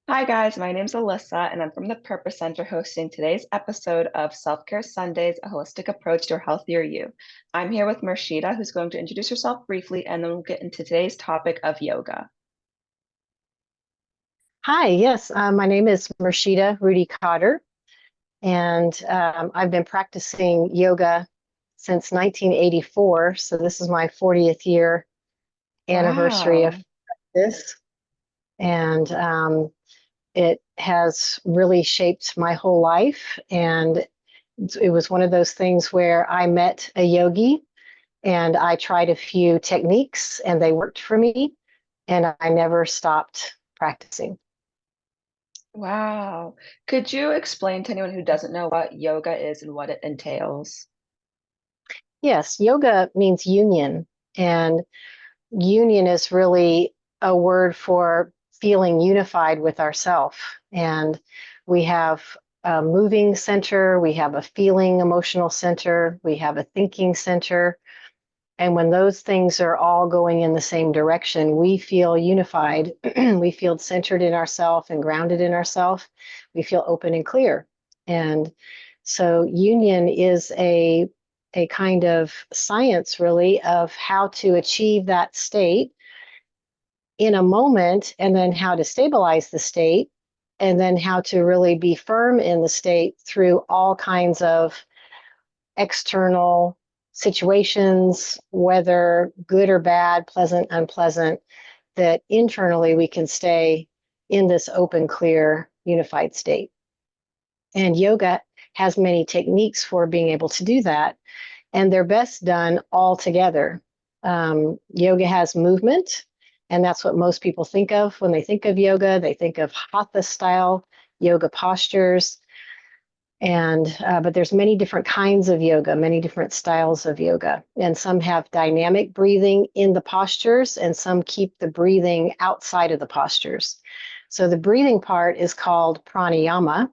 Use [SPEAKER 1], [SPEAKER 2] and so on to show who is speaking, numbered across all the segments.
[SPEAKER 1] Hi guys, my name's Alyssa and I'm from the Purpose Center hosting today's episode of Self-Care Sundays, a holistic approach to a healthier you. I'm here with Murshida, who's going to introduce herself briefly, and then we'll get into today's topic of yoga.
[SPEAKER 2] Hi, yes, my name is Murshida Rudi Kadre, and I've been practicing yoga since 1984. So this is my 40th year anniversary of
[SPEAKER 1] Wow.
[SPEAKER 2] this, and it has really shaped my whole life. And it was one of those things where I met a yogi, and I tried a few techniques, and they worked for me, and I never stopped practicing.
[SPEAKER 1] Wow. Could you explain to anyone who doesn't know what yoga is and what it entails?
[SPEAKER 2] Yes, yoga means union. And union is really a word for feeling unified with ourself. And we have a moving center, we have a feeling emotional center, we have a thinking center. And when those things are all going in the same direction, we feel unified. We feel centered in ourself and grounded in ourself. We feel open and clear. And so union is a kind of science really of how to achieve that state in a moment, and then how to stabilize the state, and then how to really be firm in the state through all kinds of external situations, whether good or bad, pleasant, unpleasant, that internally we can stay in this open, clear, unified state. And yoga has many techniques for being able to do that, and they're best done all together. Yoga has movement, and that's what most people think of when they think of yoga. They think of hatha style yoga postures, and but there's many different kinds of yoga, many different styles of yoga, and some have dynamic breathing in the postures, and some keep the breathing outside of the postures. So the breathing part is called pranayama.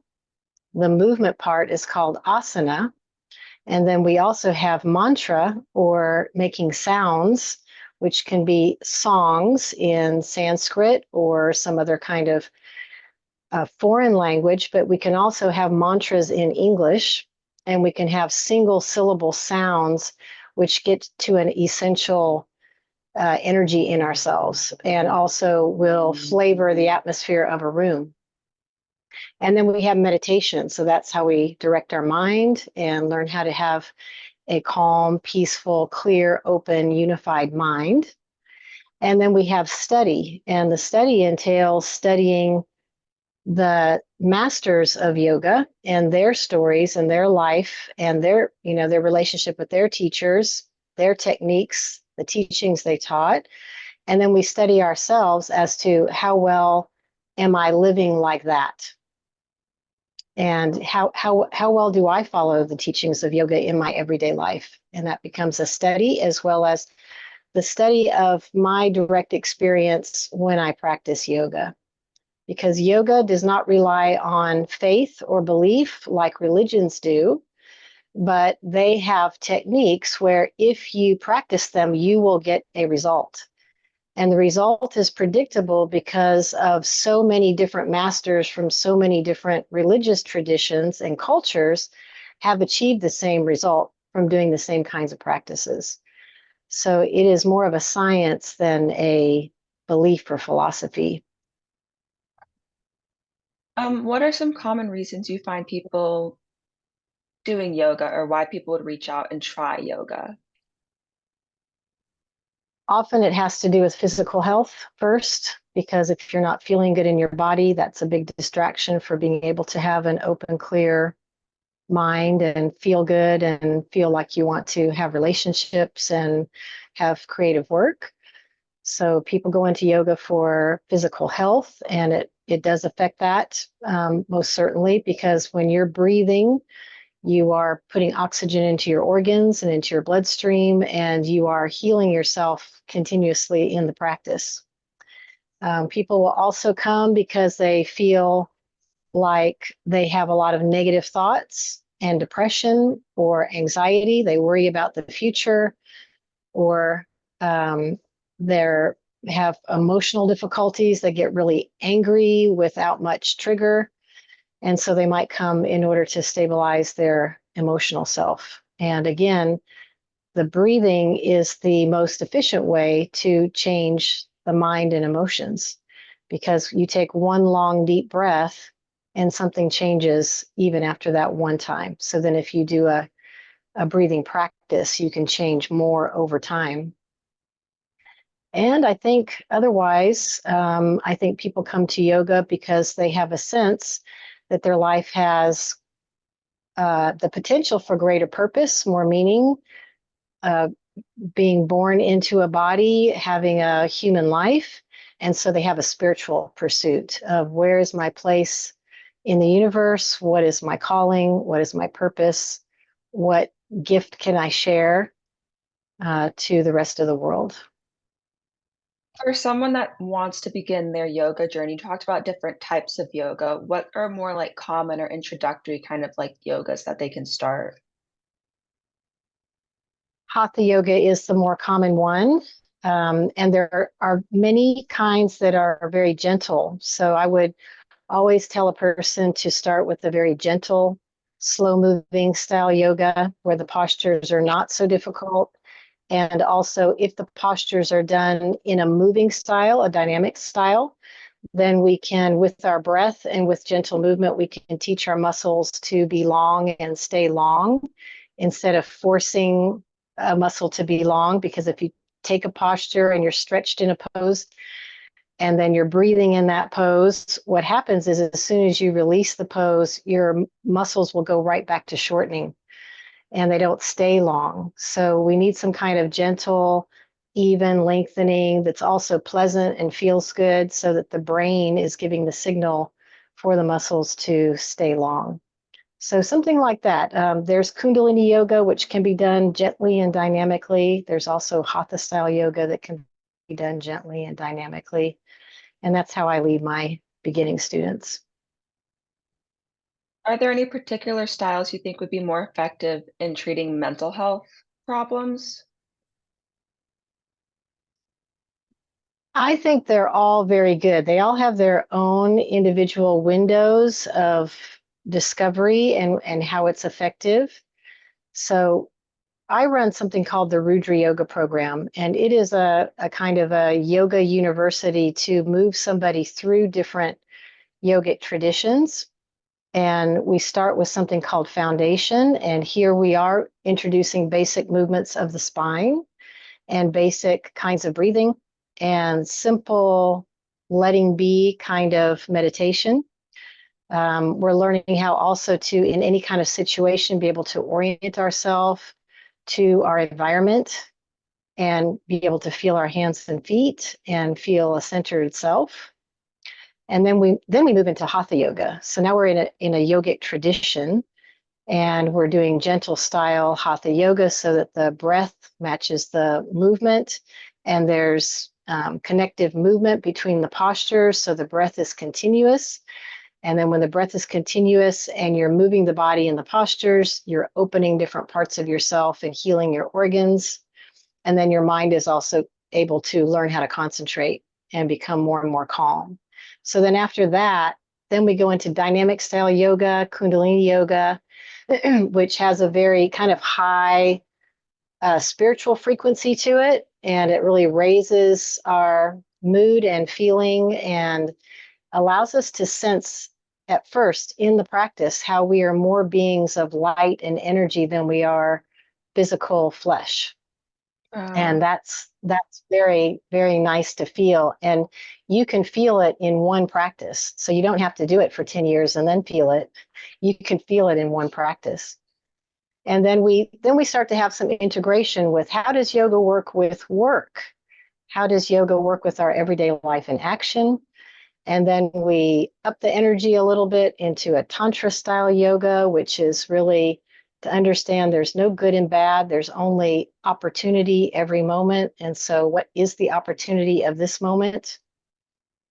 [SPEAKER 2] The movement part is called asana, and then we also have mantra, or making sounds, which can be songs in Sanskrit or some other kind of foreign language, but we can also have mantras in English, and we can have single syllable sounds, which get to an essential energy in ourselves and also will flavor the atmosphere of a room. And then we have meditation. So that's how we direct our mind and learn how to have a calm, peaceful, clear, open, unified mind. And then we have study, and the study entails studying the masters of yoga and their stories and their life and their relationship with their teachers, their techniques, the teachings they taught. And then we study ourselves as to how well am I living like that, and how well do I follow the teachings of yoga in my everyday life. And that becomes a study, as well as the study of my direct experience when I practice yoga, because yoga does not rely on faith or belief like religions do, but they have techniques where if you practice them, you will get a result. And the result is predictable because of so many different masters from so many different religious traditions and cultures have achieved the same result from doing the same kinds of practices. So it is more of a science than a belief or philosophy.
[SPEAKER 1] What are some common reasons you find people doing yoga or why people would reach out and try yoga?
[SPEAKER 2] Often it has to do with physical health first, because if you're not feeling good in your body, that's a big distraction for being able to have an open, clear mind and feel good and feel like you want to have relationships and have creative work. So people go into yoga for physical health, and it does affect that, most certainly, because when you're breathing, you are putting oxygen into your organs and into your bloodstream, and you are healing yourself continuously in the practice. People will also come because they feel like they have a lot of negative thoughts and depression or anxiety. They worry about the future, or um, they're have emotional difficulties. They get really angry without much trigger. And so they might come in order to stabilize their emotional self. And again, the breathing is the most efficient way to change the mind and emotions, because you take one long, deep breath and something changes even after that one time. So then if you do a breathing practice, you can change more over time. And I think otherwise, I think people come to yoga because they have a sense that their life has the potential for greater purpose, more meaning, uh, being born into a body, having a human life. And so they have a spiritual pursuit of where is my place in the universe? What is my calling? What is my purpose? What gift can I share to the rest of the world?
[SPEAKER 1] For someone that wants to begin their yoga journey, you talked about different types of yoga. What are more like common or introductory kind of like yogas that they can start?
[SPEAKER 2] Hatha yoga is the more common one. And there are many kinds that are very gentle. So I would always tell a person to start with a very gentle, slow moving style yoga where the postures are not so difficult. And also, if the postures are done in a moving style, a dynamic style, then we can, with our breath and with gentle movement, we can teach our muscles to be long and stay long instead of forcing a muscle to be long. Because if you take a posture and you're stretched in a pose and then you're breathing in that pose, what happens is as soon as you release the pose, your muscles will go right back to shortening and they don't stay long. So we need some kind of gentle, even lengthening that's also pleasant and feels good so that the brain is giving the signal for the muscles to stay long. So something like that. There's Kundalini yoga, which can be done gently and dynamically. There's also Hatha style yoga that can be done gently and dynamically. And that's how I lead my beginning students.
[SPEAKER 1] Are there any particular styles you think would be more effective in treating mental health problems?
[SPEAKER 2] I think they're all very good. They all have their own individual windows of discovery and how it's effective. So I run something called the Rudra Yoga program, and it is a kind of a yoga university to move somebody through different yogic traditions. And we start with something called foundation. And here we are introducing basic movements of the spine and basic kinds of breathing and simple letting be kind of meditation. We're learning how also to, in any kind of situation, be able to orient ourselves to our environment and be able to feel our hands and feet and feel a centered self. And then we move into hatha yoga. So now we're in a yogic tradition, and we're doing gentle style hatha yoga so that the breath matches the movement, and there's connective movement between the postures, so the breath is continuous. And then when the breath is continuous and you're moving the body in the postures, you're opening different parts of yourself and healing your organs. And then your mind is also able to learn how to concentrate and become more and more calm. So then after that, then we go into dynamic style yoga, Kundalini yoga, which has a very kind of high spiritual frequency to it. And it really raises our mood and feeling and allows us to sense at first in the practice how we are more beings of light and energy than we are physical flesh. And
[SPEAKER 1] Uh,
[SPEAKER 2] that's very, very nice to feel. And you can feel it in one practice. So you don't have to do it for 10 years and then feel it. You can feel it in one practice. And then we start to have some integration with how does yoga work with work? How does yoga work with our everyday life in action? And then we up the energy a little bit into a tantra style yoga, which is really to understand there's no good and bad, there's only opportunity every moment. And so what is the opportunity of this moment?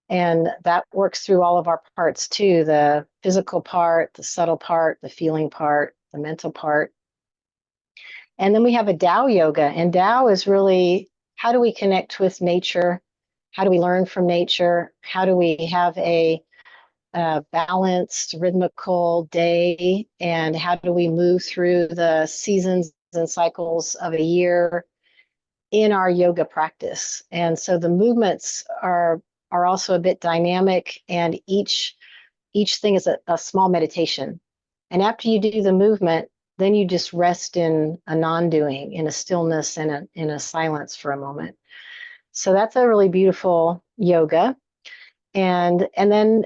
[SPEAKER 2] And that works through all of our parts too, the physical part, the subtle part, the feeling part, the mental part. And then we have a Tao yoga, and Tao is really how do we connect with nature how do we learn from nature? How do we have a balanced, rhythmical day? And how do we move through the seasons and cycles of a year in our yoga practice? And so the movements are also a bit dynamic, and each thing is a small meditation. And after you do the movement, then you just rest in a non-doing, in a stillness and in a silence for a moment. So that's a really beautiful yoga. And then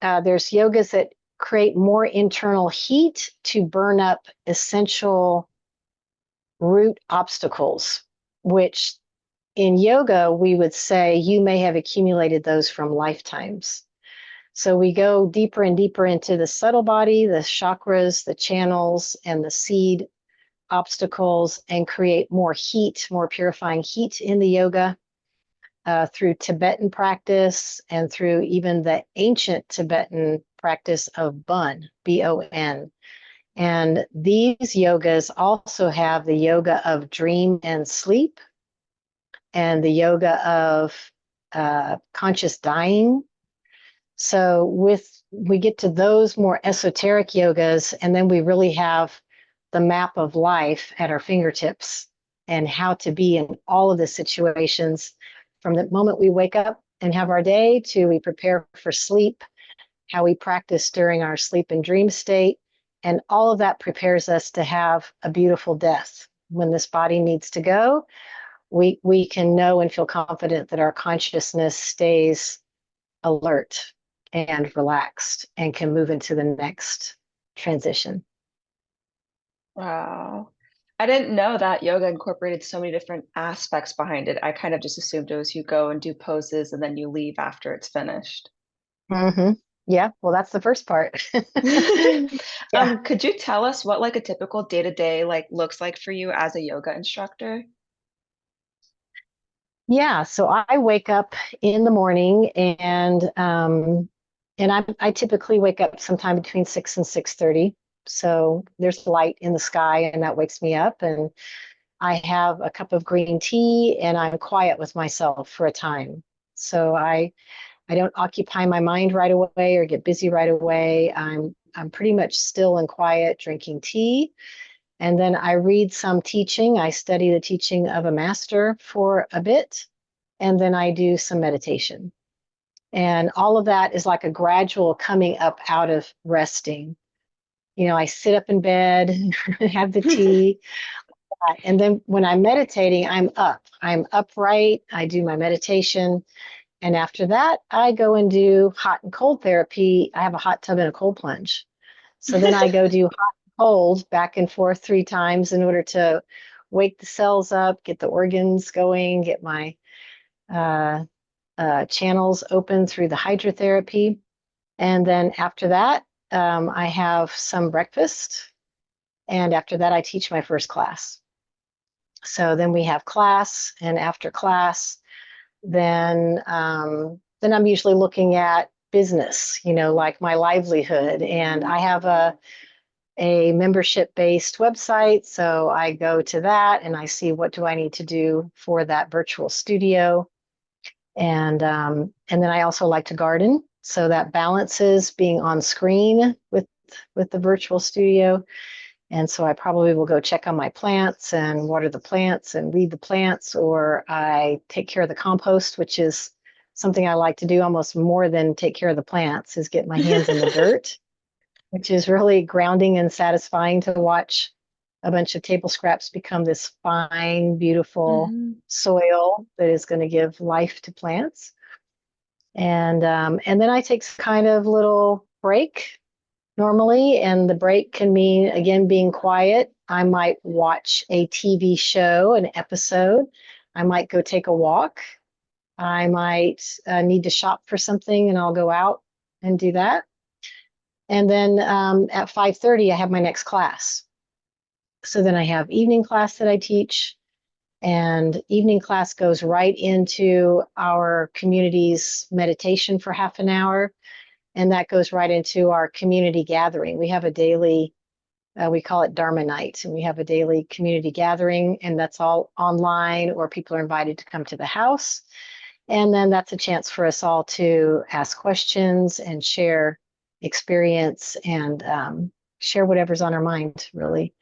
[SPEAKER 2] there's yogas that create more internal heat to burn up essential root obstacles, which in yoga we would say you may have accumulated those from lifetimes. So we go deeper and deeper into the subtle body, the chakras, the channels, and the seed obstacles, and create more heat, more purifying heat in the yoga through Tibetan practice and through even the ancient Tibetan practice of Bun, B-O-N. And these yogas also have the yoga of dream and sleep, and the yoga of conscious dying. So we get to those more esoteric yogas, and then we really have the map of life at our fingertips and how to be in all of the situations from the moment we wake up and have our day to we prepare for sleep, how we practice during our sleep and dream state. And all of that prepares us to have a beautiful death. When this body needs to go, we can know and feel confident that our consciousness stays alert and relaxed and can move into the next transition.
[SPEAKER 1] Wow. I didn't know that yoga incorporated so many different aspects behind it. I kind of just assumed it was you go and do poses and then you leave after it's finished.
[SPEAKER 2] Mm-hmm. Yeah, well, that's the first part. Yeah.
[SPEAKER 1] Could you tell us what like a typical day-to-day like looks like for you as a yoga instructor?
[SPEAKER 2] Yeah, so I wake up in the morning, and I typically wake up sometime between 6 and 6:30. So there's light in the sky and that wakes me up, and I have a cup of green tea and I'm quiet with myself for a time. So I don't occupy my mind right away or get busy right away. I'm pretty much still and quiet drinking tea. And then I read some teaching. I study the teaching of a master for a bit, and then I do some meditation. And all of that is like a gradual coming up out of resting. You know, I sit up in bed, have the tea, and then when I'm meditating, I'm up. I'm upright. I do my meditation. And after that, I go and do hot and cold therapy. I have a hot tub and a cold plunge. So then I go do hot and cold back and forth 3 times in order to wake the cells up, get the organs going, get my uh, channels open through the hydrotherapy. And then after that, I have some breakfast. And after that, I teach my first class. So then we have class, and after class, then I'm usually looking at business, you know, like my livelihood. And I have a membership-based website, so I go to that and I see what do I need to do for that virtual studio. And then I also like to garden, so that balances being on screen with the virtual studio. And so I probably will go check on my plants and water the plants and weed the plants, or I take care of the compost, which is something I like to do almost more than take care of the plants, is get my hands in the dirt, which is really grounding and satisfying to watch a bunch of table scraps become this fine, beautiful
[SPEAKER 1] Mhm.
[SPEAKER 2] soil that is going to give life to plants. And then I take some kind of little break normally, and the break can mean, again, being quiet. I might watch a TV show, an episode. I might go take a walk. I might need to shop for something, and I'll go out and do that. And then at 5:30, I have my next class. So then I have evening class that I teach, and evening class goes right into our community's meditation for half an hour, and that goes right into our community gathering. We have a daily, we call it Dharma night, and we have a daily community gathering, and that's all online, or people are invited to come to the house. And then that's a chance for us all to ask questions and share experience and share whatever's on our mind, really.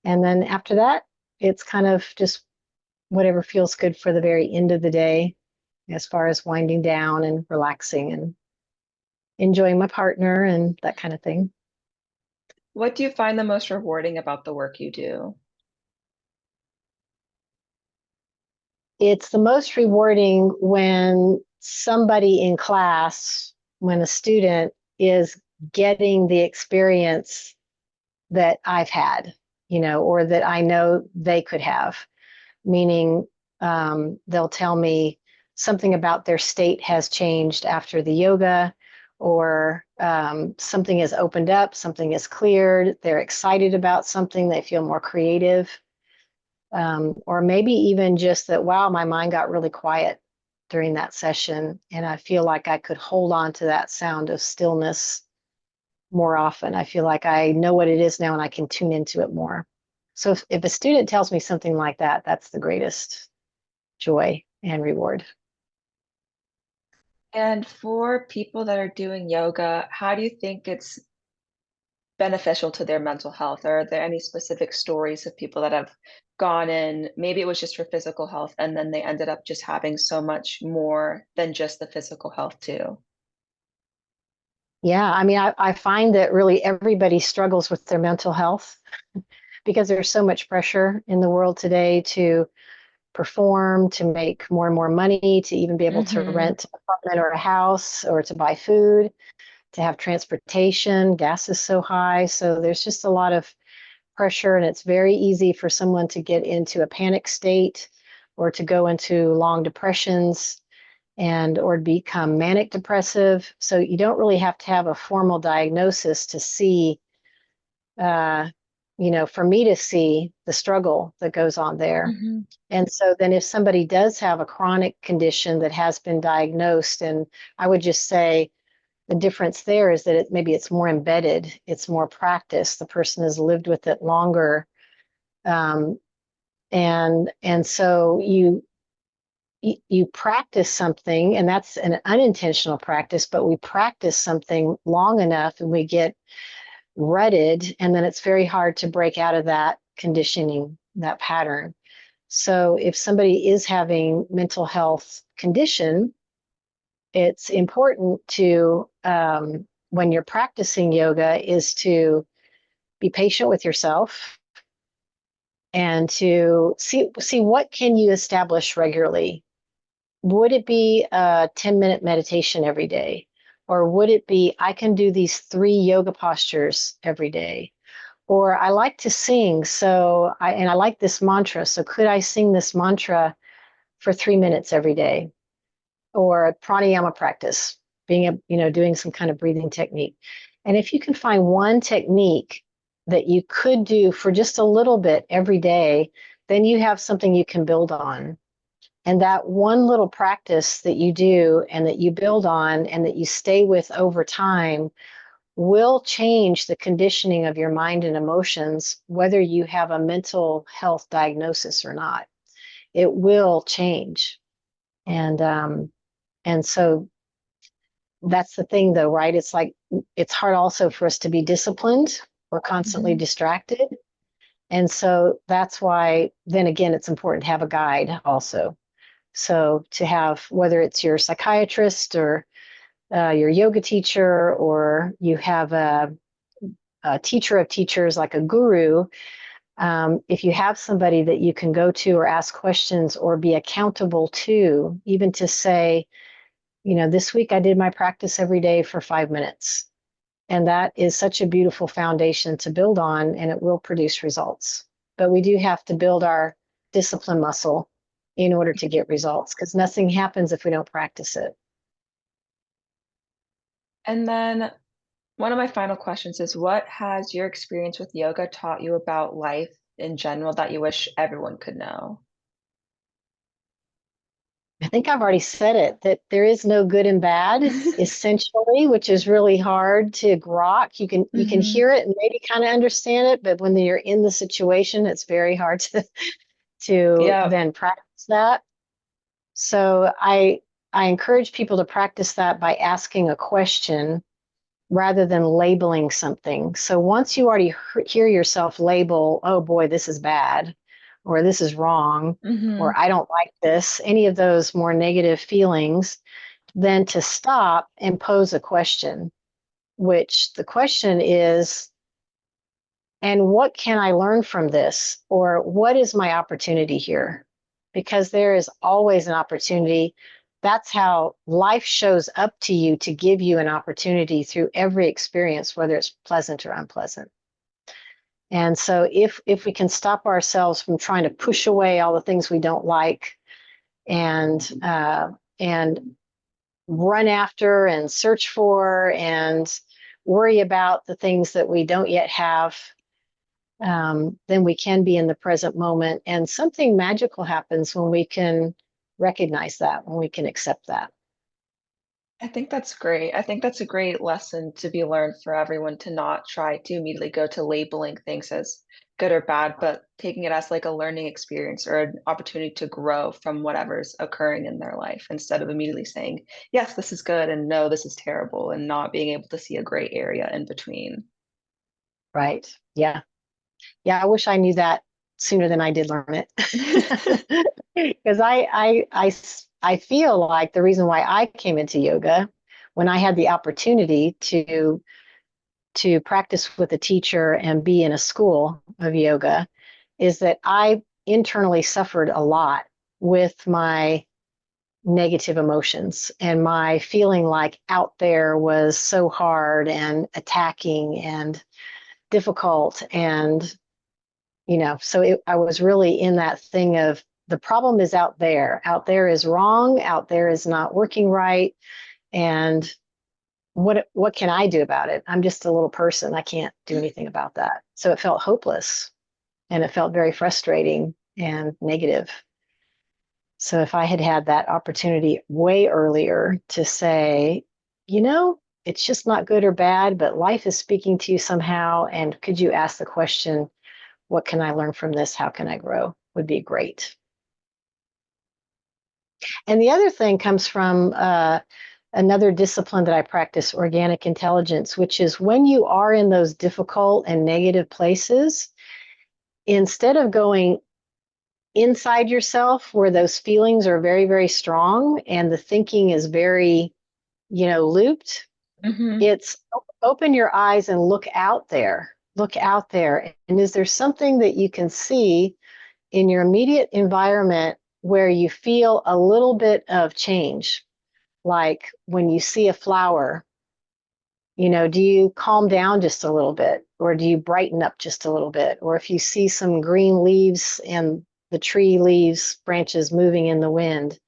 [SPEAKER 2] And then after that, it's kind of just whatever feels good for the very end of the day, as far as winding down and relaxing and enjoying my partner and that kind of thing.
[SPEAKER 1] What do you find the most rewarding about the work you do?
[SPEAKER 2] It's the most rewarding when somebody in class, when a student is getting the experience that I've had, or that I know they could have, meaning they'll tell me something about their state has changed after the yoga, or something has opened up, something is cleared, they're excited about something, they feel more creative, or maybe even just that, wow, my mind got really quiet during that session, and I feel like I could hold on to that sound of stillness more often. I feel like I know what it is now and I can tune into it more. So if a student tells me something like that, that's the greatest joy and reward.
[SPEAKER 1] And for people that are doing yoga, how do you think it's beneficial to their mental health? Are there any specific stories of people that have gone in, maybe it was just for physical health, and then they ended up just having so much more than just the physical health too?
[SPEAKER 2] Yeah, I mean, I find that really everybody struggles with their mental health because there's so much pressure in the world today to perform, to make more and more money, to even be able to
[SPEAKER 1] Hmm.
[SPEAKER 2] rent an apartment or a house or to buy food, to have transportation. Gas is so high. So there's just a lot of pressure, and it's very easy for someone to get into a panic state or to go into long depressions and or become manic depressive. So you don't really have to have a formal diagnosis to see, uh, for me to see the struggle that goes on there.
[SPEAKER 1] Hmm.
[SPEAKER 2] And so then if somebody does have a chronic condition that has been diagnosed, and I would just say the difference there is that maybe it's more embedded, it's more practice. The person has lived with it longer, um, and so you practice something, and that's an unintentional practice, but we practice something long enough and we get rutted, and then it's very hard to break out of that conditioning, that pattern. So if somebody is having mental health condition, it's important to, when you're practicing yoga, is to be patient with yourself and to see what can you establish regularly. Would it be a 10-minute meditation every day? Or would it be, I can do these 3 yoga postures every day? Or I like to sing, and I like this mantra. So could I sing this mantra for 3 minutes every day? Or a pranayama practice, doing some kind of breathing technique. And if you can find one technique that you could do for just a little bit every day, then you have something you can build on. And that one little practice that you do and that you build on and that you stay with over time will change the conditioning of your mind and emotions, whether you have a mental health diagnosis or not. It will change. And so that's the thing, though, right? It's like it's hard also for us to be disciplined. We're constantly
[SPEAKER 1] Hmm.
[SPEAKER 2] distracted. And so that's why, then again, it's important to have a guide also. So to have, whether it's your psychiatrist or your yoga teacher, or you have a teacher of teachers like a guru, if you have somebody that you can go to or ask questions or be accountable to, even to say, this week I did my practice every day for 5 minutes. And that is such a beautiful foundation to build on, and it will produce results. But we do have to build our discipline muscle in order to get results, because nothing happens if we don't practice it.
[SPEAKER 1] And then one of my final questions is, what has your experience with yoga taught you about life in general that you wish everyone could know?
[SPEAKER 2] I think I've already said it, that there is no good and bad, essentially, which is really hard to grok. You can
[SPEAKER 1] Hmm.
[SPEAKER 2] hear it and maybe kind of understand it, but when you're in the situation, it's very hard to
[SPEAKER 1] Yep.
[SPEAKER 2] then practice that. So I encourage people to practice that by asking a question rather than labeling something. So once you already hear yourself label, oh boy, this is bad, or this is wrong,
[SPEAKER 1] Mm-hmm.
[SPEAKER 2] or I don't like this, any of those more negative feelings, then to stop and pose a question, which the question is, and what can I learn from this? Or what is my opportunity here? Because there is always an opportunity. That's how life shows up to you to give you an opportunity through every experience, whether it's pleasant or unpleasant. And so if we can stop ourselves from trying to push away all the things we don't like and run after and search for and worry about the things that we don't yet have, then we can be in the present moment. And something magical happens when we can recognize that, when we can accept that.
[SPEAKER 1] I think that's great. I think that's a great lesson to be learned for everyone to not try to immediately go to labeling things as good or bad, but taking it as like a learning experience or an opportunity to grow from whatever's occurring in their life instead of immediately saying, yes, this is good and no, this is terrible, and not being able to see a gray area in between.
[SPEAKER 2] Right. Yeah. Yeah. I wish I knew that sooner than I did learn it. Because I feel like the reason why I came into yoga when I had the opportunity to practice with a teacher and be in a school of yoga is that I internally suffered a lot with my negative emotions and my feeling like out there was so hard and attacking and difficult. And so I was really in that thing of the problem is out there. Out there is wrong. Out there is not working right. And what can I do about it? I'm just a little person. I can't do anything about that. So it felt hopeless and it felt very frustrating and negative. So if I had had that opportunity way earlier to say, it's just not good or bad, but life is speaking to you somehow. And could you ask the question, what can I learn from this? How can I grow? Would be great. And the other thing comes from another discipline that I practice, organic intelligence, which is when you are in those difficult and negative places, instead of going inside yourself where those feelings are very, very strong and the thinking is very, looped,
[SPEAKER 1] Hmm.
[SPEAKER 2] it's open your eyes and look out there. Look out there. And is there something that you can see in your immediate environment where you feel a little bit of change? Like when you see a flower, do you calm down just a little bit, or do you brighten up just a little bit? Or if you see some green leaves and the tree leaves, branches moving in the wind,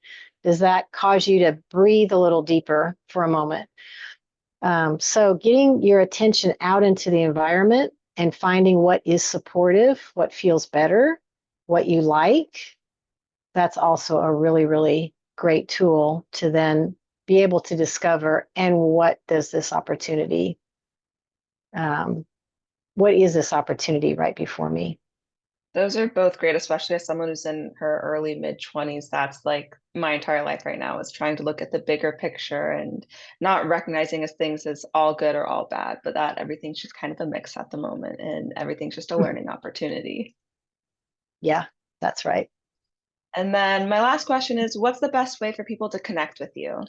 [SPEAKER 2] does that cause you to breathe a little deeper for a moment? So getting your attention out into the environment and finding what is supportive, what feels better, what you like, that's also a really, really great tool to then be able to discover, and what does this opportunity, what is this opportunity right before me?
[SPEAKER 1] Those are both great, especially as someone who's in her early mid 20s. That's like my entire life right now is trying to look at the bigger picture and not recognizing as things as all good or all bad, but that everything's just kind of a mix at the moment and everything's just a learning opportunity.
[SPEAKER 2] Yeah, that's right.
[SPEAKER 1] And then my last question is, what's the best way for people to connect with you?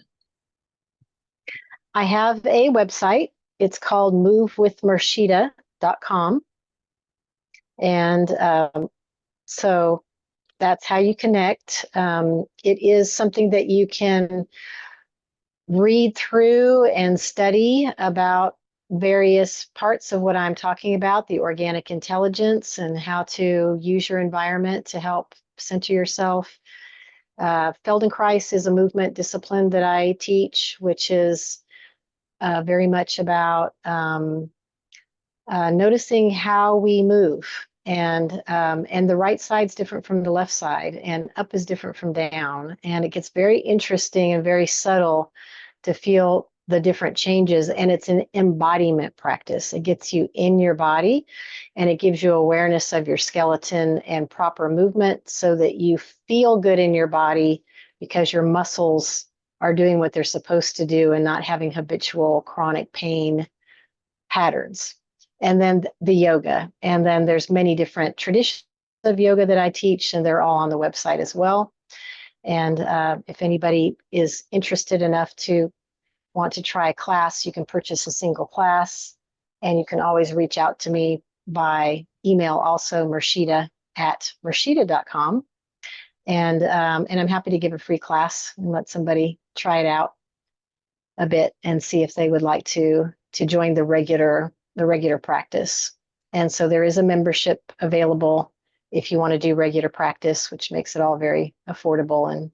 [SPEAKER 2] I have a website. It's called movewithmurshida.com. And so that's how you connect. It is something that you can read through and study about various parts of what I'm talking about, the organic intelligence and how to use your environment to help center yourself. Feldenkrais is a movement discipline that I teach, which is very much about noticing how we move. And the right side's different from the left side, and up is different from down. And it gets very interesting and very subtle to feel the different changes. And it's an embodiment practice. It gets you in your body and it gives you awareness of your skeleton and proper movement so that you feel good in your body because your muscles are doing what they're supposed to do and not having habitual chronic pain patterns. And then the yoga. And then there's many different traditions of yoga that I teach, and they're all on the website as well. And if anybody is interested enough to want to try a class, you can purchase a single class, and you can always reach out to me by email also, Murshida@murshida.com. And I'm happy to give a free class and let somebody try it out a bit and see if they would like to join the regular practice. And so there is a membership available if you want to do regular practice, which makes it all very affordable and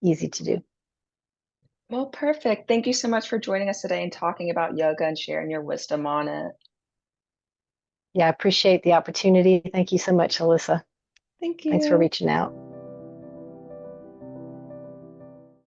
[SPEAKER 2] easy to do.
[SPEAKER 1] Well, perfect. Thank you so much for joining us today and talking about yoga and sharing your wisdom on it.
[SPEAKER 2] Yeah, I appreciate the opportunity. Thank you so much, Alyssa.
[SPEAKER 1] Thank
[SPEAKER 2] Thanks for
[SPEAKER 1] you.
[SPEAKER 2] reaching out.